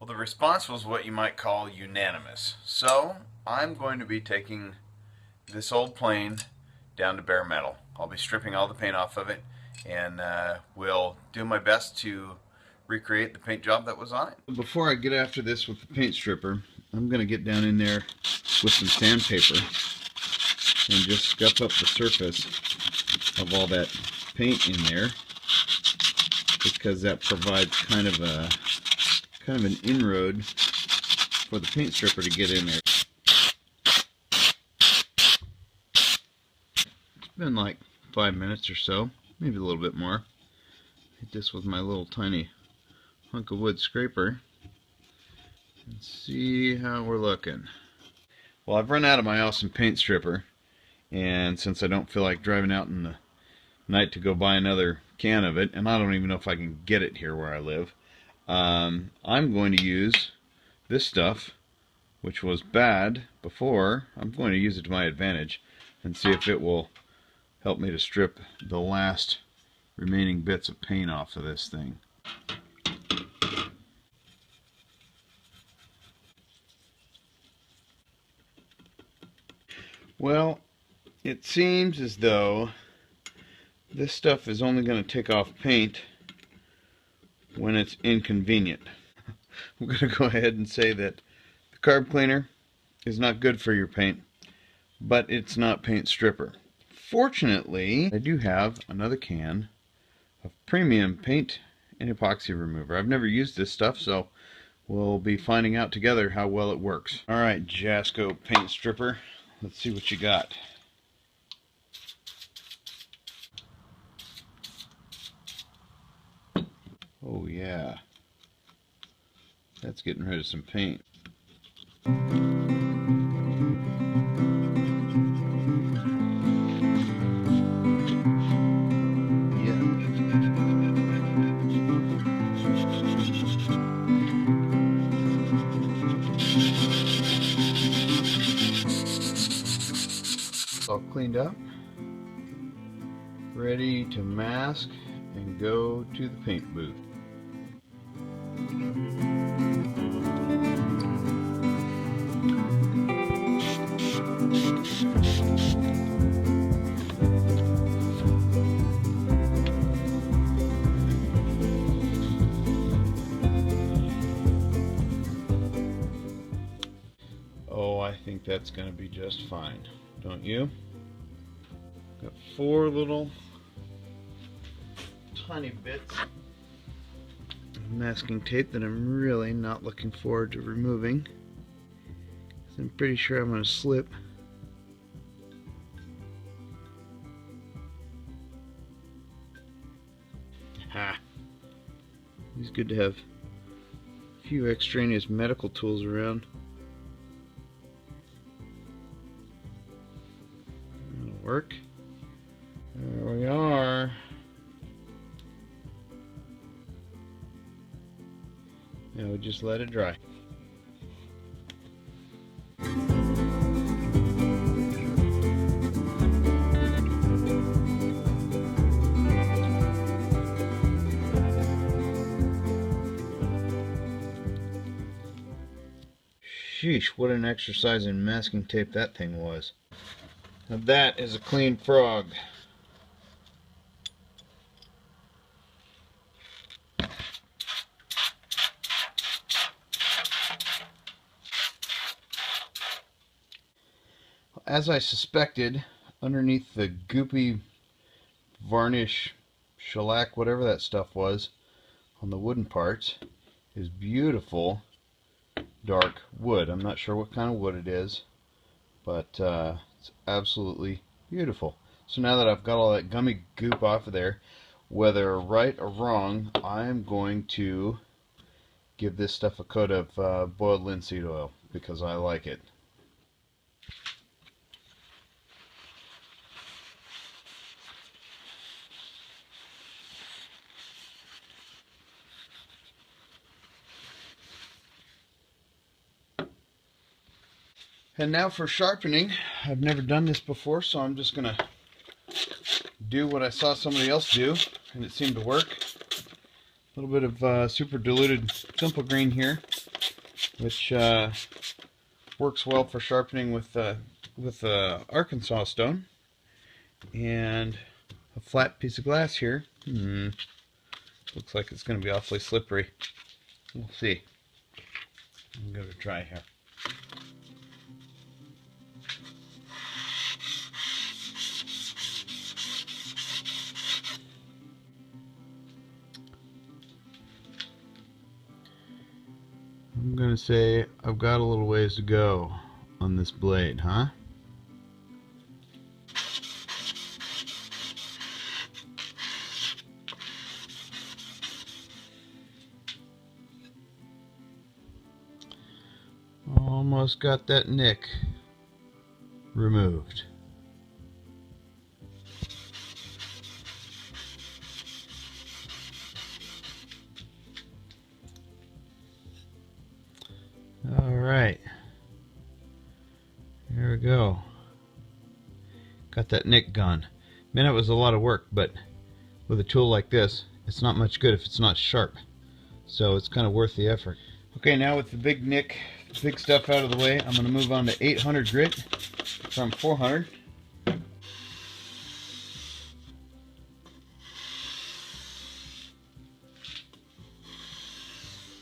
Well, the response was what you might call unanimous. So I'm going to be taking this old plane down to bare metal. I'll be stripping all the paint off of it, and will do my best to recreate the paint job that was on it. Before I get after this with the paint stripper, I'm going to get down in there with some sandpaper and just scuff up the surface of all that paint in there, because that provides kind of an inroad for the paint stripper to get in there. It's been like 5 minutes or so, maybe a little bit more. Hit this with my little tiny hunk of wood scraper and see how we're looking. Well, I've run out of my awesome paint stripper, and since I don't feel like driving out in the night to go buy another can of it, and I don't even know if I can get it here where I live, I'm going to use this stuff, which was bad before. I'm going to use it to my advantage and see if it will help me to strip the last remaining bits of paint off of this thing. Well, it seems as though this stuff is only going to take off paint when it's inconvenient. I'm going to go ahead and say that the carb cleaner is not good for your paint, but it's not paint stripper. Fortunately, I do have another can of premium paint and epoxy remover. I've never used this stuff, so we'll be finding out together how well it works. Alright, Jasco paint stripper, let's see what you got. Oh yeah, that's getting rid of some paint. All cleaned up, ready to mask and go to the paint booth. Oh, I think that's going to be just fine, don't you? Got 4 little tiny bits of masking tape that I'm really not looking forward to removing. I'm pretty sure I'm going to slip. Ha! It's good to have a few extraneous medical tools around. That'll work. There we are. Now we just let it dry. Sheesh, what an exercise in masking tape that thing was. Now that is a clean frog. As I suspected, underneath the goopy varnish, shellac, whatever that stuff was, on the wooden parts, is beautiful dark wood. I'm not sure what kind of wood it is, but it's absolutely beautiful. So now that I've got all that gummy goop off of there, whether right or wrong, I'm going to give this stuff a coat of boiled linseed oil because I like it. And now for sharpening. I've never done this before, so I'm just going to do what I saw somebody else do, and it seemed to work. A little bit of super diluted simple green here. which works well for sharpening with Arkansas stone. And a flat piece of glass here. Looks like it's going to be awfully slippery. We'll see. I'm going to try here. I'm going to say I've got a little ways to go on this blade, huh? Almost got that nick removed. Alright, here we go. Got that nick gone. Man, it was a lot of work, but with a tool like this, it's not much good if it's not sharp. So it's kind of worth the effort. Okay, now with the big nick, the big stuff out of the way, I'm going to move on to 800 grit from 400.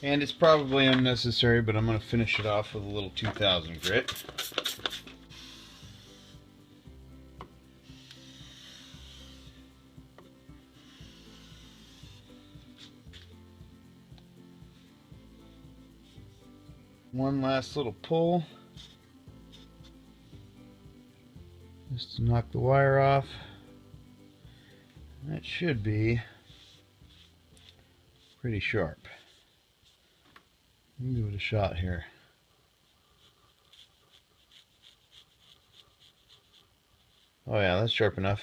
And it's probably unnecessary, but I'm going to finish it off with a little 2000 grit. One last little pull, just to knock the wire off. That should be pretty sharp. Let me give it a shot here. Oh yeah, that's sharp enough.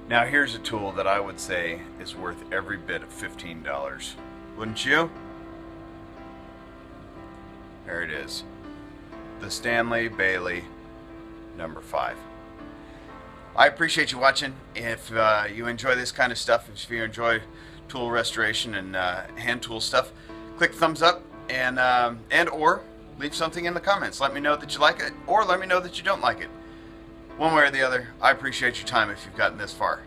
Now here's a tool that I would say is worth every bit of $15. Wouldn't you? There it is. The Stanley Bailey No.5. I appreciate you watching. If you enjoy this kind of stuff, if you enjoy tool restoration and hand tool stuff, click thumbs up and or leave something in the comments. Let me know that you like it, or let me know that you don't like it. One way or the other, I appreciate your time if you've gotten this far.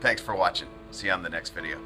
Thanks for watching. See you on the next video.